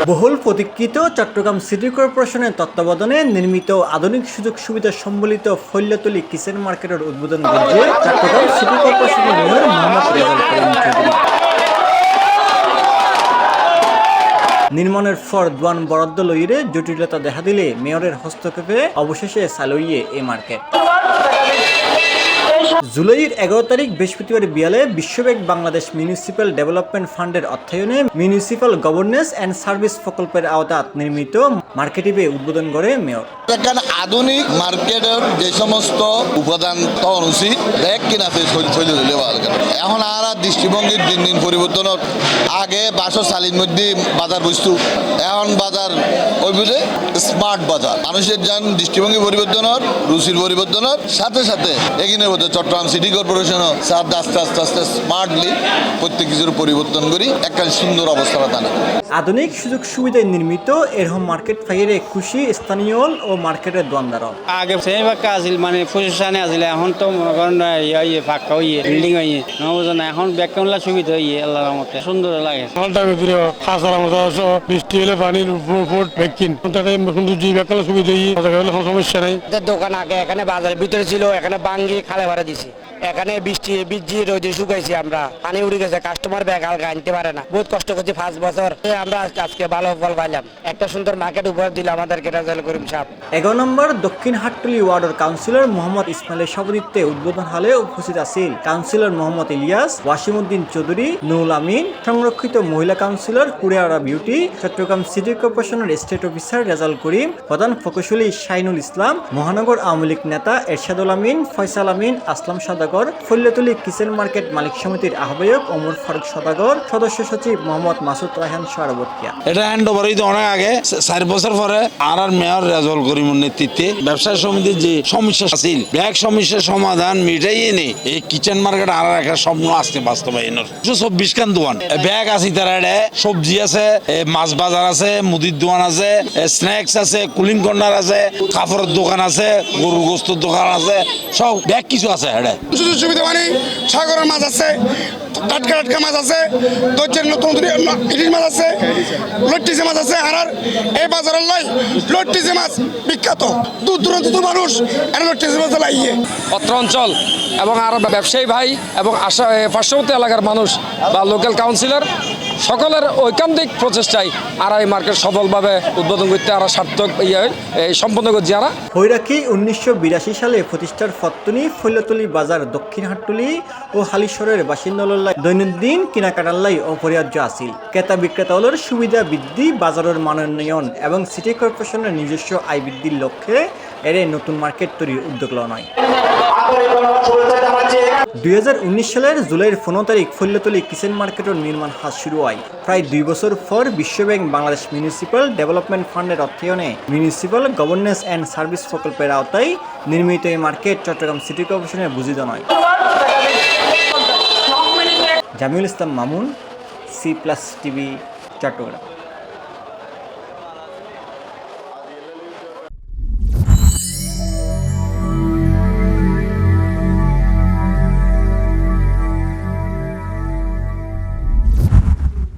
বহুল প্রতীক্ষিত চট্টগ্রাম সিটি কর্পোরেশনের তত্ত্বাবধানে নির্মিত আধুনিক সুযোগ সুবিধা সম্বলিত ফৈল্যতলী কিচেন মার্কেটের উদ্বোধন করছে চট্টগ্রাম সিটি কর্পোরেশনের মেয়র মোহাম্মদ রেজাউল করিম চৌধুরী। নির্মাণের পর দোয়ান বরাদ্দ লইয়ে জটিলতা দেখা দিলে মেয়রের হস্তক্ষেপে অবশেষে চালু এই মার্কেট। জুলাইয়ের 11 তারিখ বৃহস্পতিবার বিয়ালে বিশ্বব্যাংক বাংলাদেশ মিউনিসিপ্যাল ডেভেলপমেন্ট ফান্ডের অর্থায়নে মিউনিসিপ্যাল গভর্নেন্স অ্যান্ড সার্ভিস প্রকল্পের আওতাত নির্মিত মার্কেটিবে উদ্বোধন করে মেয়র। এখানে আধুনিক মার্কেটের যে সমস্ত উপাদান তখন উচিত ব্যাগ কিনাতে এখন আর দৃষ্টিভঙ্গির দিন দিন পরিবর্তন। আগে 500 সালের মধ্যে বাজার বস্তু, এখন বাজার ওই বুঝে স্মার্ট বাজার। মানুষের যান দৃষ্টিভঙ্গি পরিবর্তনের, রুচির পরিবর্তনের সাথে সাথে এগিয়ে বলতে চট্টগ্রাম সিটি কর্পোরেশনও আস্তে আস্তে আস্তে স্মার্টলি প্রত্যেক কিছুর পরিবর্তন করি একটা সুন্দর অবস্থা টানে। আধুনিক সুযোগ সুবিধায় নির্মিত এরকম মার্কেট ফাইরে খুশি স্থানীয় ও মার্কেটের দোকানদার। আগে সেই ফাঁকা আছিল মানে প্রশাসনে আছিল, এখন তো মনে করেন ফাঁকা হইয়ে বিল্ডিং হইয়ে নবজন এখন ব্যাকগ্রাউন্ড সুবিধা হইয়ে আল্লাহর রহমতে সুন্দর লাগে। বৃষ্টি হলে পানির উপর ভ্যাকসিন সুবিধা সমস্যা নাই। দোকান আগে এখানে বাজারের ভিতরে ছিল, এখানে বাঙ্গি খালে ভরা দিছি। এখানে বৃষ্টি ভিজি রোদে শুকাইছি, আমরা পানি উড়ে গেছে, কাস্টমার ব্যাগ হালকা আনতে পারে না। বহুত কষ্ট করছি 5 বছর, আমরা আজকে ভালো ফল পাইলাম। একটা সুন্দর মার্কেট উপহার দিল আমাদেরকে রেজাউল করিম সাহেব। 11 নম্বর দক্ষিণ হাটতলী ওয়ার্ডের কাউন্সিলর মোহাম্মদ ইসমাইলের সভাপতিত্বে উদ্বোধন হলে উপস্থিত আছেন কাউন্সিলর মোহাম্মদ ইলিয়াস, ওয়াসিমউদ্দিন চৌধুরী, নুরুল আমিন, সংরক্ষিত মহিলা কাউন্সিলর কুরিয়ারা বিউটি, চট্টগ্রাম সিটি কর্পোরেশনের স্টেট অফিসার রেজাউল করিম, প্রধান প্রকৌশলী শাহিনুল ইসলাম, মহানগর আওয়ামী লীগ নেতা এরশাদুল আমিন, ফয়সাল আমিন, আসলাম সদাগর, ফৈল্যতলী কিচেন মার্কেট মালিক সমিতির আহ্বায়ক ওমর ফারুক সদাগর, সদস্য সচিব মোহাম্মদ মাসুদ রায়হান সরবতিয়া। এটা হ্যান্ড ওভার হইতে অনেক আগে 4 বছর পরে আর মেয়র রেজাউল করিমের নেতৃত্বে ব্যবসায়ী সমিতির যে সমস্যা ছিল ব্যাগ সমস্যার সমাধান মিটাই এনে এই কিচেন মার্কেট আর একটা স্বপ্ন আসতে বাস্তবায়নের 24 খান দোকান ব্যাগ আছে, তারা সবজি আছে, মাছ বাজার আছে, মুদির দোকান আছে, স্ন্যাক্স আছে, কুলিং কর্নার আছে, কাপড়ের দোকান আছে, গরুর গোস্তের দোকান আছে, সব ব্যাগ কিছু আছে। সুযোগ সুবিধা মানে সাগরের মাছ আছে, টাটকা টাটকা মাছ আছে, দর্জের নতুন ইলিশ মাছ আছে, লট্টিসে মাছ আছে। আর এই বাজারের লাই লট্টিসে মাছ বিখ্যাত, দূর দূরান্ত মানুষ লট্টিসে মাছ লাগিয়ে অত্র অঞ্চল এবং আর ব্যবসায়ী ভাই এবং পার্শ্ববর্তী এলাকার মানুষ বা লোকাল কাউন্সিলর সকলের ঐকান্তিক প্রচেষ্টায় আর এই মার্কেট সফলভাবে উদ্বোধন করতে আর সার্থক সম্পন্ন করছি। আর হৈরাকি 1982 সালে প্রতিষ্ঠার ফত্তনি ফৈল্যতলী বাজার দক্ষিণ হাটতলী ও হালিশহরের বাসিন্দাল্লাই দৈনন্দিন কেনাকাটাল্লাই অপরিহার্য আছিল। ক্রেতা বিক্রেতাগুলোর সুবিধা বৃদ্ধি, বাজারের মানোন্নয়ন এবং সিটি কর্পোরেশনের নিজস্ব আয় বৃদ্ধির লক্ষ্যে এর নতুন মার্কেট তৈরির উদ্যোগ নয়। 2019 সালের জুলাইয়ের 15 তারিখ ফৈল্যতলী কিচেন মার্কেটের নির্মাণ কাজ শুরু হয়। প্রায় 2 বছর পর বিশ্বব্যাংক বাংলাদেশ মিউনিসিপ্যাল ডেভেলপমেন্ট ফান্ডের অর্থায়নে মিউনিসিপ্যাল গভর্নেন্স অ্যান্ড সার্ভিস প্রকল্পের আওতায় নির্মিত এই মার্কেট চট্টগ্রাম সিটি কর্পোরেশনের বুঝিত নয়। জামিউল ইসলাম মামুন, C+ টিভি, চট্টগ্রাম।